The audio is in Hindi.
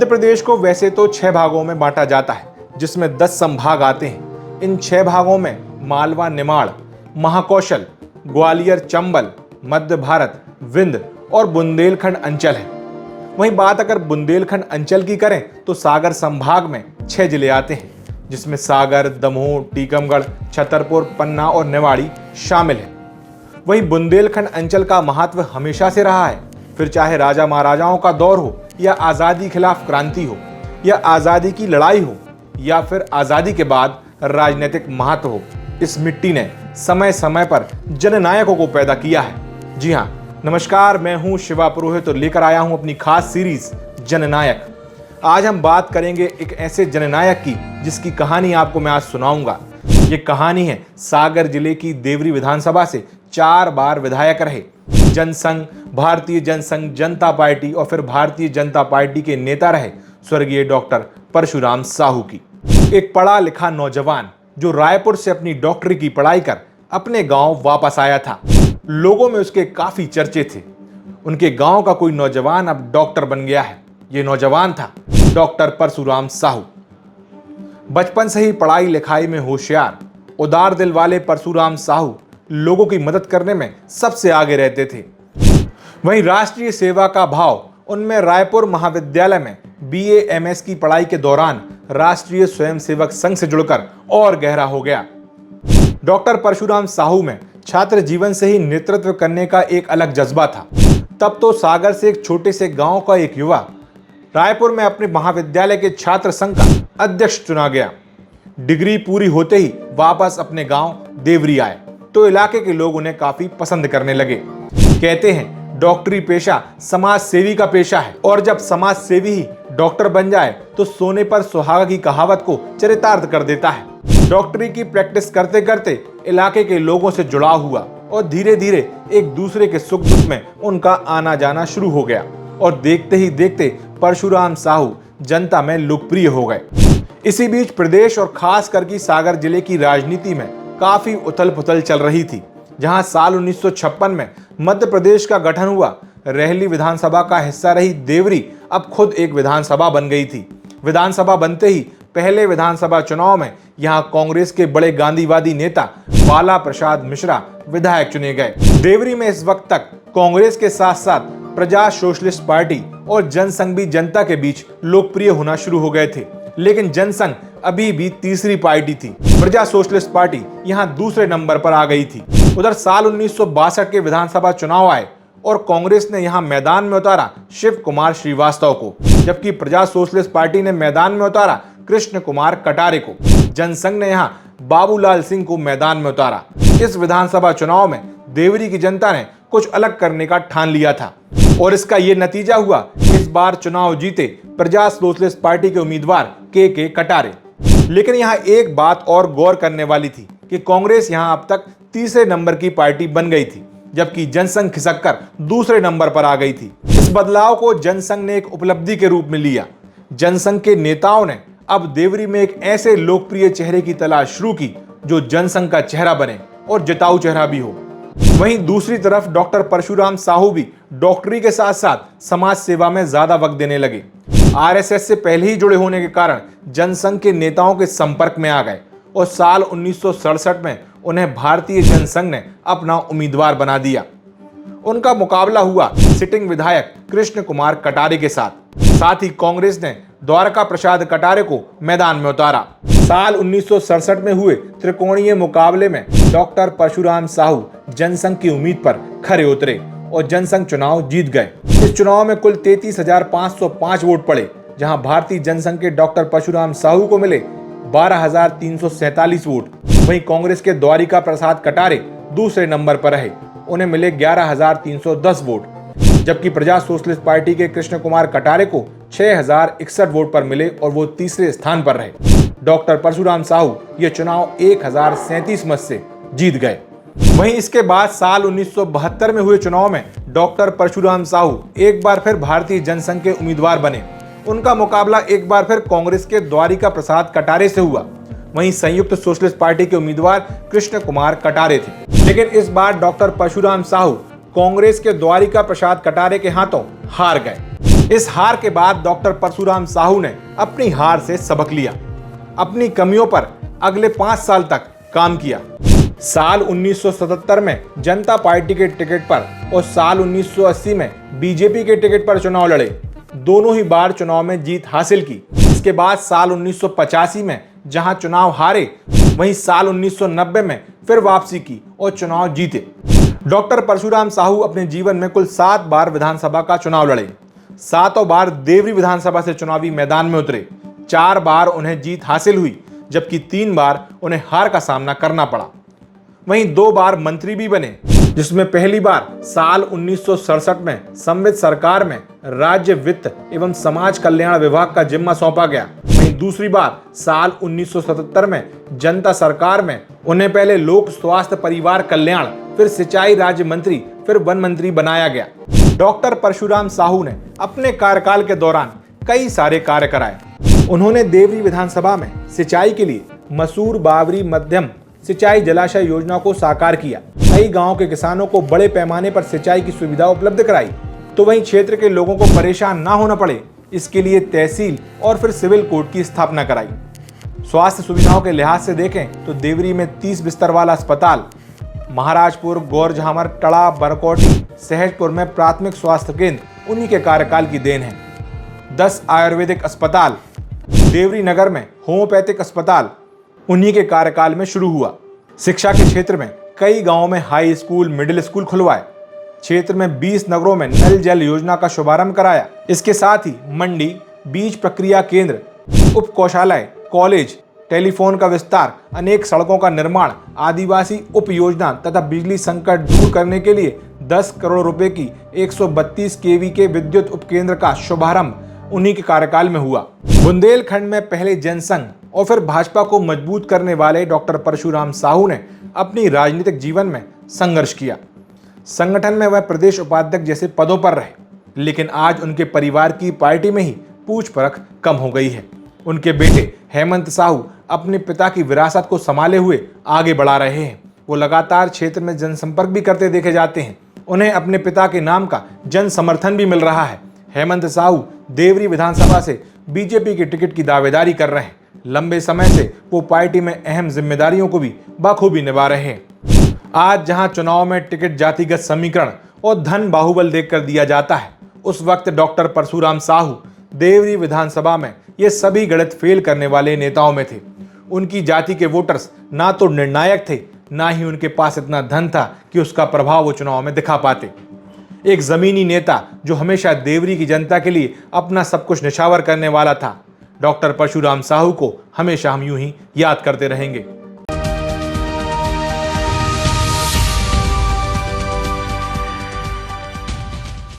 मध्य प्रदेश को वैसे तो 6 भागों में बांटा जाता है, जिसमें 10 संभाग आते हैं। इन 6 भागों में मालवा निमाड़, महाकौशल, ग्वालियर चंबल, मध्य भारत, विंध्य और बुंदेलखंड अंचल है। वहीं बात अगर बुंदेलखंड अंचल की करें तो सागर संभाग में 6 जिले आते हैं, जिसमें सागर, दमोह, टीकमगढ़, छतरपुर, पन्ना और निवाड़ी शामिल है। वहीं बुंदेलखंड अंचल का महत्व हमेशा से रहा है, फिर चाहे राजा महाराजाओं का दौर हो या आज़ादी खिलाफ क्रांति हो या आज़ादी की लड़ाई हो या फिर आज़ादी के बाद राजनीतिक महत्व हो, इस मिट्टी ने समय समय पर जननायकों को पैदा किया है। जी हाँ, नमस्कार, मैं हूं शिवा पुरोहित और लेकर आया हूं अपनी खास सीरीज जननायक। आज हम बात करेंगे एक ऐसे जननायक की जिसकी कहानी आपको मैं आज सुनाऊंगा। ये कहानी है सागर जिले की देवरी विधानसभा से 4 बार विधायक रहे, जनसंघ, भारतीय जनसंघ जनता पार्टी और फिर भारतीय जनता पार्टी के नेता रहे स्वर्गीय डॉक्टर परशुराम साहू की। एक पढ़ा लिखा नौजवान जो रायपुर से अपनी डॉक्टरी की पढ़ाई कर अपने गांव वापस आया था। लोगों में उसके काफी चर्चे थे। उनके गांव का कोई नौजवान अब डॉक्टर बन गया है। ये नौजवान था डॉक्टर परशुराम साहू। बचपन से ही पढ़ाई लिखाई में होशियार, उदार दिल वाले परशुराम साहू लोगों की मदद करने में सबसे आगे रहते थे। वहीं राष्ट्रीय सेवा का भाव उनमें रायपुर महाविद्यालय में BA MS की पढ़ाई के दौरान राष्ट्रीय स्वयंसेवक संघ से जुड़कर और गहरा हो गया। डॉक्टर परशुराम साहू में छात्र जीवन से ही नेतृत्व करने का एक अलग जज्बा था। तब तो सागर से एक छोटे से गांव का एक युवा रायपुर में अपने महाविद्यालय के छात्र संघ का अध्यक्ष चुना गया। डिग्री पूरी होते ही वापस अपने गांव देवरी आए तो इलाके के लोग उन्हें काफी पसंद करने लगे। कहते हैं डॉक्टरी पेशा समाज सेवी का पेशा है और जब समाज सेवी ही डॉक्टर बन जाए तो सोने पर सुहागा की कहावत को चरितार्थ कर देता है। डॉक्टरी की प्रैक्टिस करते करते इलाके के लोगों से जुड़ाव हुआ और धीरे धीरे एक दूसरे के सुख दुख में उनका आना जाना शुरू हो गया और देखते ही देखते परशुराम साहू जनता में लोकप्रिय हो गए। इसी बीच प्रदेश और खास करके सागर जिले की राजनीति में काफी उथल पुथल चल रही थी। जहां साल 1956 में मध्य प्रदेश का गठन हुआ, रेहली विधानसभा का हिस्सा रही देवरी अब खुद एक विधानसभा बन गई थी। विधानसभा बनते ही पहले विधानसभा चुनाव में यहां कांग्रेस के बड़े गांधीवादी नेता बाला प्रसाद मिश्रा विधायक चुने गए। देवरी में इस वक्त तक कांग्रेस के साथ साथ प्रजा सोशलिस्ट पार्टी और जनसंघ भी जनता के बीच लोकप्रिय होना शुरू हो गए थे, लेकिन जनसंघ अभी भी तीसरी पार्टी थी। प्रजा सोशलिस्ट पार्टी यहां दूसरे नंबर पर आ गई थी। उधर साल 1962 के विधानसभा चुनाव आए और कांग्रेस ने यहां मैदान में उतारा शिव कुमार श्रीवास्तव को, जबकि प्रजा सोशलिस्ट पार्टी ने मैदान में उतारा कृष्ण कुमार कटारे को। जनसंघ ने यहां बाबूलाल सिंह को मैदान में उतारा। इस विधानसभा चुनाव में देवरी की जनता ने कुछ अलग करने का ठान लिया था और इसका ये नतीजा हुआ, इस बार चुनाव जीते प्रजा सोशलिस्ट पार्टी के उम्मीदवार के कटारे। लेकिन यहाँ एक बात और गौर करने वाली थी कि कांग्रेस यहाँ अब तक तीसरे नंबर की पार्टी बन गई थी, जबकि जनसंघ खिसककर दूसरे नंबर पर आ गई थी। इस बदलाव को जनसंघ ने एक उपलब्धि के रूप में लिया। जनसंघ के नेताओं ने अब देवरी में एक ऐसे लोकप्रिय चेहरे की तलाश शुरू की जो जनसंघ का चेहरा बने और जिताऊ चेहरा भी हो। वहीं दूसरी तरफ डॉक्टर परशुराम साहू भी डॉक्टरी के साथ साथ समाज सेवा में ज्यादा वक्त देने लगे। RSS से पहले ही जुड़े होने के कारण जनसंघ के नेताओं के संपर्क में आ गए और साल 1967 में उन्हें भारतीय जनसंघ ने अपना उम्मीदवार बना दिया। उनका मुकाबला हुआ सिटिंग विधायक कृष्ण कुमार कटारे के साथ ही कांग्रेस ने द्वारका प्रसाद कटारे को मैदान में उतारा। साल 1967 में हुए त्रिकोणीय मुकाबले में डॉक्टर परशुराम साहू जनसंघ की उम्मीद पर खरे उतरे और जनसंघ चुनाव जीत गए। इस चुनाव में कुल 33,505 वोट पड़े, जहां भारतीय जनसंघ के डॉक्टर परशुराम साहू को मिले 12,347 वोट। वहीं कांग्रेस के द्वारिका प्रसाद कटारे दूसरे नंबर पर रहे, उन्हें मिले 11,310 वोट, जबकि प्रजा सोशलिस्ट पार्टी के कृष्ण कुमार कटारे को 6,061 वोट पर मिले और वो तीसरे स्थान पर रहे। डॉक्टर परशुराम साहू ये चुनाव 1,037 मत से जीत गए। वहीं इसके बाद साल 1972 में हुए चुनाव में डॉक्टर परशुराम साहू एक बार फिर भारतीय जनसंघ के उम्मीदवार बने। उनका मुकाबला एक बार फिर कांग्रेस के द्वारिका प्रसाद कटारे से हुआ। वहीं संयुक्त सोशलिस्ट पार्टी के उम्मीदवार कृष्ण कुमार कटारे थे, लेकिन इस बार डॉक्टर परशुराम साहू कांग्रेस के द्वारिका प्रसाद कटारे के हाथों हार गए। इस हार के बाद डॉक्टर परशुराम साहू ने अपनी हार से सबक लिया, अपनी कमियों पर अगले 5 साल तक काम किया। साल 1977 में जनता पार्टी के टिकट पर और साल 1980 में बीजेपी के टिकट पर चुनाव लड़े। दोनों ही बार चुनाव में जीत हासिल की। इसके बाद साल 1985 में जहां चुनाव हारे, वहीं साल 1990 में फिर वापसी की और चुनाव जीते। डॉक्टर परशुराम साहू अपने जीवन में कुल 7 बार विधानसभा का चुनाव लड़े। 7 बार देवरी विधानसभा से चुनावी मैदान में उतरे। 4 बार उन्हें जीत हासिल हुई, जबकि 3 बार उन्हें हार का सामना करना पड़ा। वहीं 2 बार मंत्री भी बने, जिसमें पहली बार साल 1967 में संवित सरकार में राज्य वित्त एवं समाज कल्याण विभाग का जिम्मा सौंपा गया। वहीं दूसरी बार साल 1977 में जनता सरकार में उन्हें पहले लोक स्वास्थ्य परिवार कल्याण, फिर सिंचाई राज्य मंत्री, फिर वन मंत्री बनाया गया। डॉक्टर परशुराम साहू ने अपने कार्यकाल के दौरान कई सारे कार्य कराए। उन्होंने देवरी विधानसभा में सिंचाई के लिए मसूर बावरी मध्यम सिंचाई जलाशय योजना को साकार किया। कई गांव के किसानों को बड़े पैमाने पर सिंचाई की सुविधा उपलब्ध कराई। तो वहीं क्षेत्र के लोगों को परेशान ना होना पड़े, इसके लिए तहसील और फिर सिविल कोर्ट की स्थापना कराई। स्वास्थ्य सुविधाओं के लिहाज से देखें तो देवरी में 30 बिस्तर वाला अस्पताल, महाराजपुर, गौरझामर, टड़ा, बरकोटी, सहजपुर में प्राथमिक स्वास्थ्य केंद्र उन्हीं के कार्यकाल की देन है। 10 आयुर्वेदिक अस्पताल, देवरी नगर में होम्योपैथिक अस्पताल उन्हीं के कार्यकाल में शुरू हुआ। शिक्षा के क्षेत्र में कई गांवों में हाई स्कूल, मिडिल स्कूल खुलवाए। क्षेत्र में 20 नगरों में नल जल योजना का शुभारंभ कराया। इसके साथ ही मंडी, बीज प्रक्रिया केंद्र, उप कौशलालय, कॉलेज, टेलीफोन का विस्तार, अनेक सड़कों का निर्माण, आदिवासी उप योजना तथा बिजली संकट दूर करने के लिए 10 करोड़ रुपए की 132 केवी के विद्युत उपकेंद्र का शुभारंभ उन्हीं के कार्यकाल में हुआ। बुंदेलखंड में पहले जनसंघ और फिर भाजपा को मजबूत करने वाले डॉक्टर परशुराम साहू ने अपनी राजनीतिक जीवन में संघर्ष किया। संगठन में वह प्रदेश उपाध्यक्ष जैसे पदों पर रहे, लेकिन आज उनके परिवार की पार्टी में ही पूछ परख कम हो गई है। उनके बेटे हेमंत साहू अपने पिता की विरासत को संभाले हुए आगे बढ़ा रहे हैं। वो लगातार क्षेत्र में जनसंपर्क भी करते देखे जाते हैं। उन्हें अपने पिता के नाम का जन समर्थन भी मिल रहा है। हेमंत साहू देवरी विधानसभा से बीजेपी के टिकट की दावेदारी कर रहे हैं। लंबे समय से वो पार्टी में अहम जिम्मेदारियों को भी बखूबी निभा रहे हैं। आज जहां चुनाव में टिकट जातिगत समीकरण और धन बाहुबल देखकर दिया जाता है, उस वक्त डॉक्टर परशुराम साहू देवरी विधानसभा में ये सभी गणित फेल करने वाले नेताओं में थे। उनकी जाति के वोटर्स ना तो निर्णायक थे, ना ही उनके पास इतना धन था कि उसका प्रभाव वो चुनाव में दिखा पाते। एक जमीनी नेता जो हमेशा देवरी की जनता के लिए अपना सब कुछ निछावर करने वाला था, डॉक्टर परशुराम साहू को हमेशा हम यूं ही याद करते रहेंगे।